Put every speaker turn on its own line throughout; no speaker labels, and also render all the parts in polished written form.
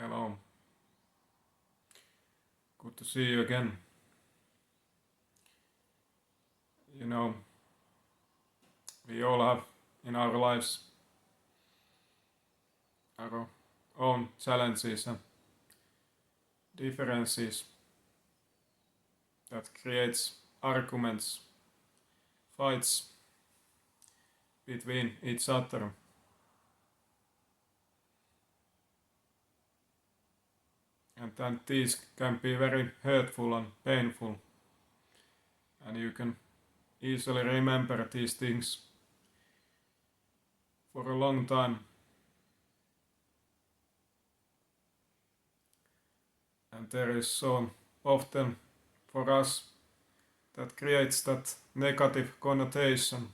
Hello. Good to see you again. You know, we all have in our lives our own challenges and differences that creates arguments, fights between each other. And then these can be very hurtful and painful. And you can easily remember these things for a long time. And there is so often for us that creates that negative connotation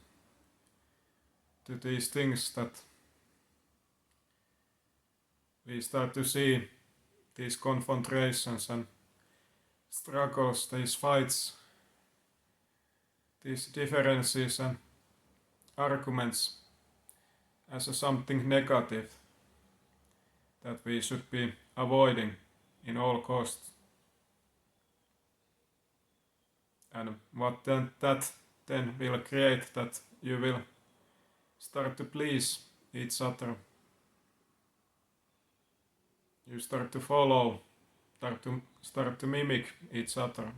to these things that we start to see these confrontations and struggles, these fights, these differences and arguments as something negative that we should be avoiding in all costs. And what that then will create that you will start to please each other. You start to follow, start to mimic each other.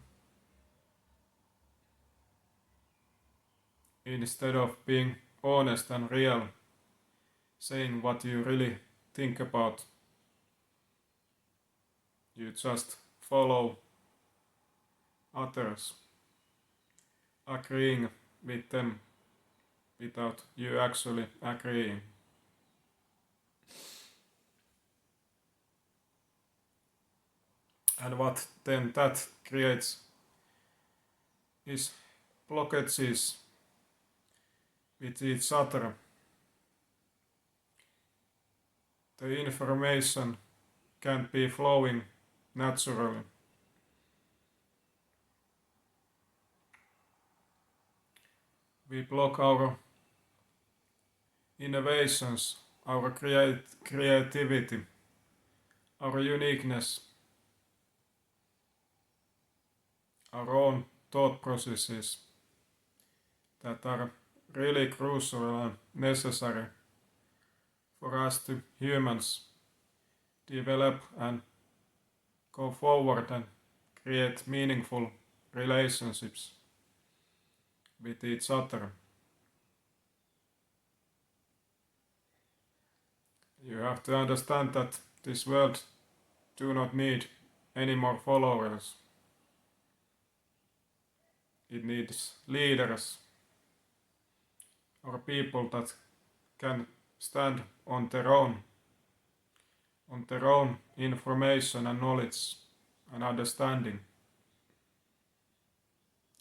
Instead of being honest and real, saying what you really think about, you just follow others, agreeing with them without you actually agreeing. And what then that creates is blockages with each other. The information can't be flowing naturally. We block our innovations, our creativity, our uniqueness, our own thought processes that are really crucial and necessary for us to humans develop and go forward and create meaningful relationships with each other. You have to understand that this world do not need any more followers. It needs leaders or people that can stand on their own information and knowledge and understanding,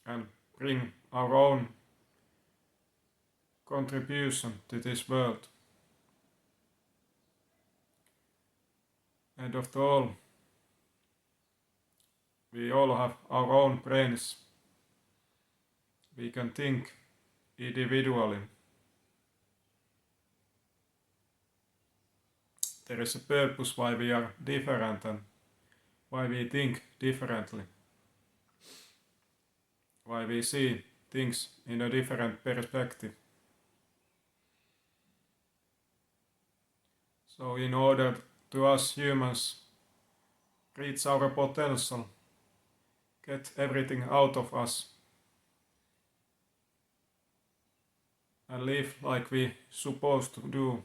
and bring our own contribution to this world. And after all, we all have our own brains. We can think individually. There is a purpose why we are different and why we think differently. Why we see things in a different perspective. So in order to us humans reach our potential, get everything out of us, and live like we supposed to do,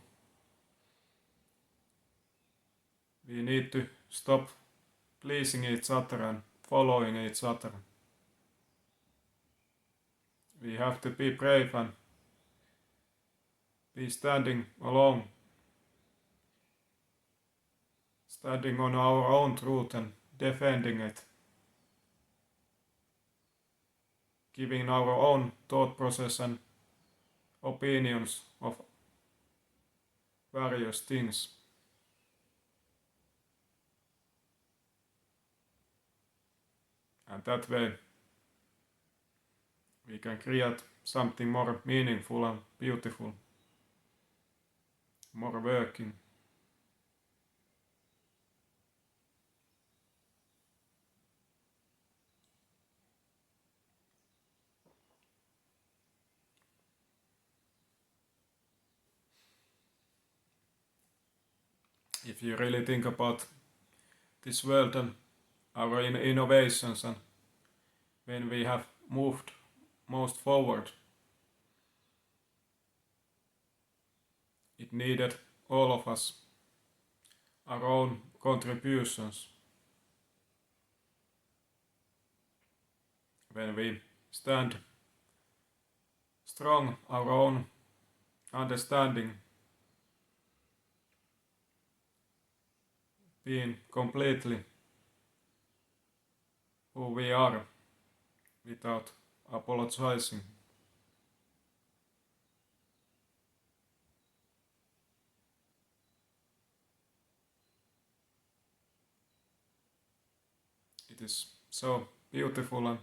we need to stop pleasing each other and following each other. We have to be brave and be standing alone, standing on our own truth and defending it, giving our own thought process and opinions of various things. And that way we can create something more meaningful and beautiful, more working. if you really think about this world and our innovations and when we have moved most forward, it needed all of us, our own contributions. When we stand strong, our own understanding, being completely who we are without apologizing. It is so beautiful and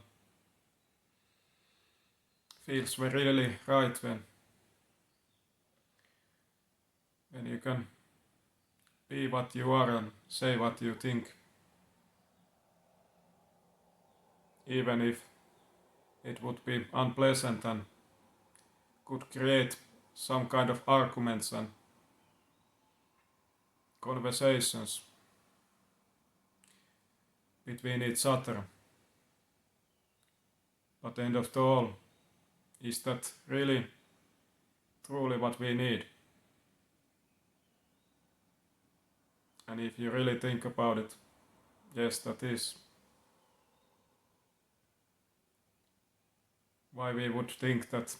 feels really right when you can be what you are and say what you think, even if it would be unpleasant and could create some kind of arguments and conversations between each other. But the end of the all, is that really truly what we need? And if you really think about it, yes, that is. Why we would think that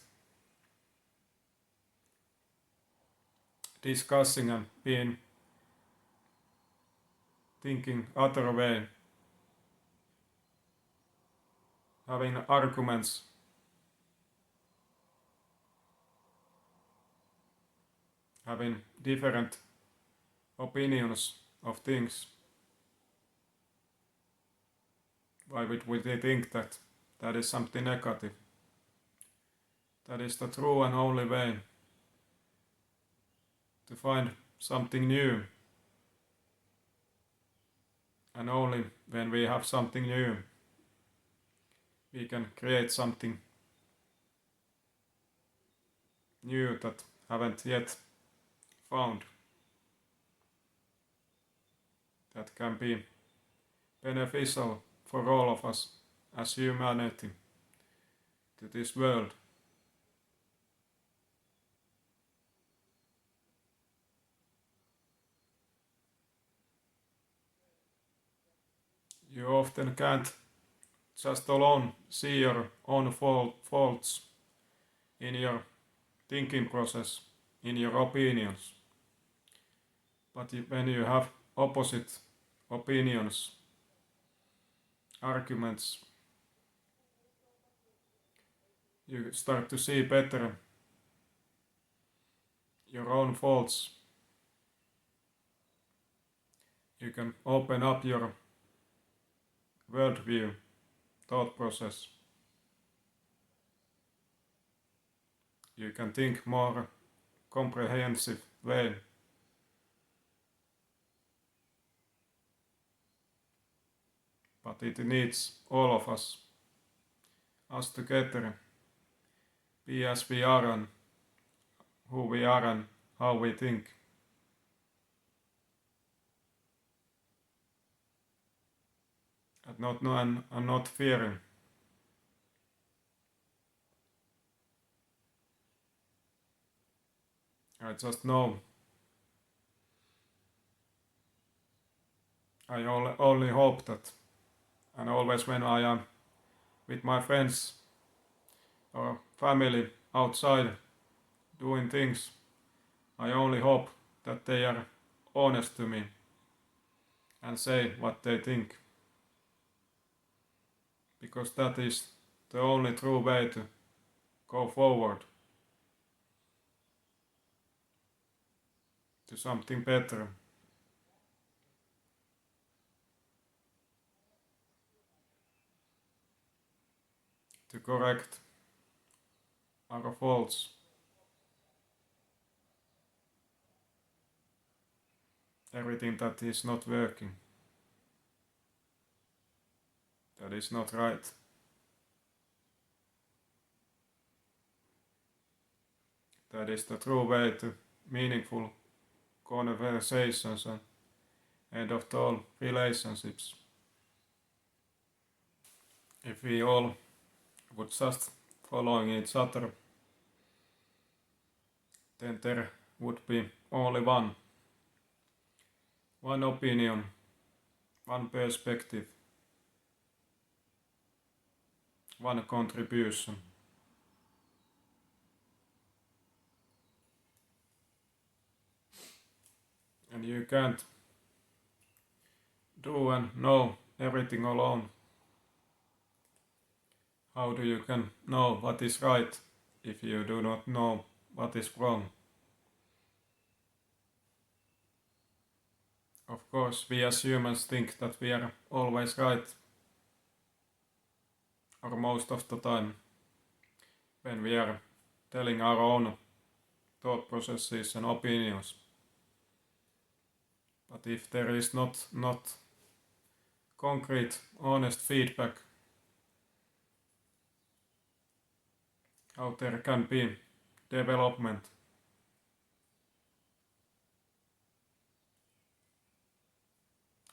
discussing and being thinking other way, having arguments, having different opinions of things, why would we think that that is something negative? That is the true and only way to find something new. And only when we have something new, we can create something new that haven't yet found, that can be beneficial for all of us as humanity to this world. You often can't just alone see your own faults in your thinking process, in your opinions. But when you have opposite opinions, arguments, you start to see better your own faults. You can open up your worldview, thought process. You can think more comprehensive way. But it needs all of us together, be as we are and who we are and how we think. And not fearing. I just know. I only hope that, and always when I am with my friends or family outside doing things, I only hope that they are honest to me and say what they think. Because that is the only true way to go forward to something better. To correct our faults. Everything that is not working. That is not right. That is the true way to meaningful conversations and end of all relationships. If we all would just following each other, then there would be only one opinion, one perspective, one contribution. And you can't do and know everything alone. How do you can know what is right if you do not know what is wrong? Of course, we as humans think that we are always right, or most of the time, when we are telling our own thought processes and opinions. But if there is not concrete, honest feedback, how there can be development,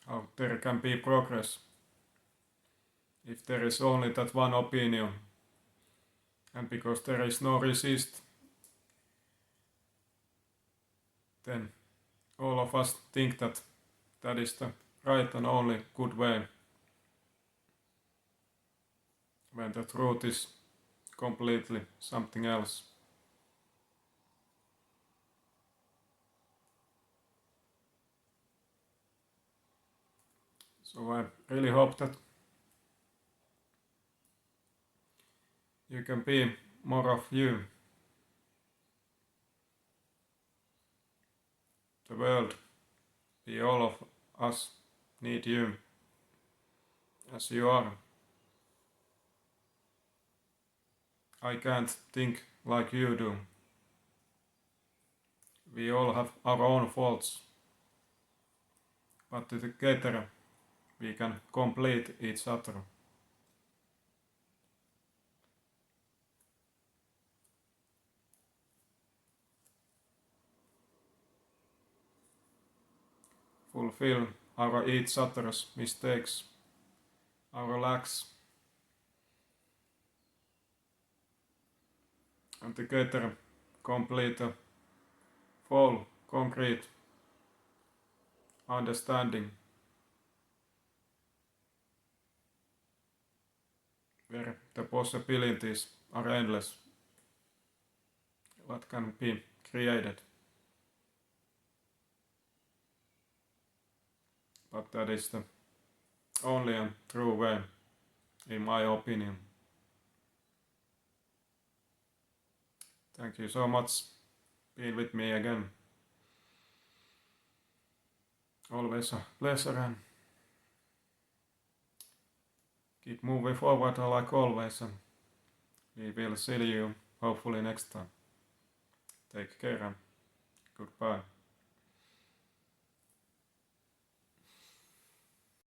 how there can be progress, if there is only that one opinion, and because there is no resist, then all of us think that that is the right and only good way, when the truth is completely something else. So I really hope that you can be more of you. The world, we all of us need you as you are. I can't think like you do. We all have our own faults, but together we can complete each other. Fulfill our each other's mistakes, our lacks, and together complete a full, concrete understanding where the possibilities are endless. What can be created? But that is the only and true way, in my opinion. Thank you so much being with me again. Always a pleasure, and keep moving forward like always, and we will see you hopefully next time. Take care and goodbye.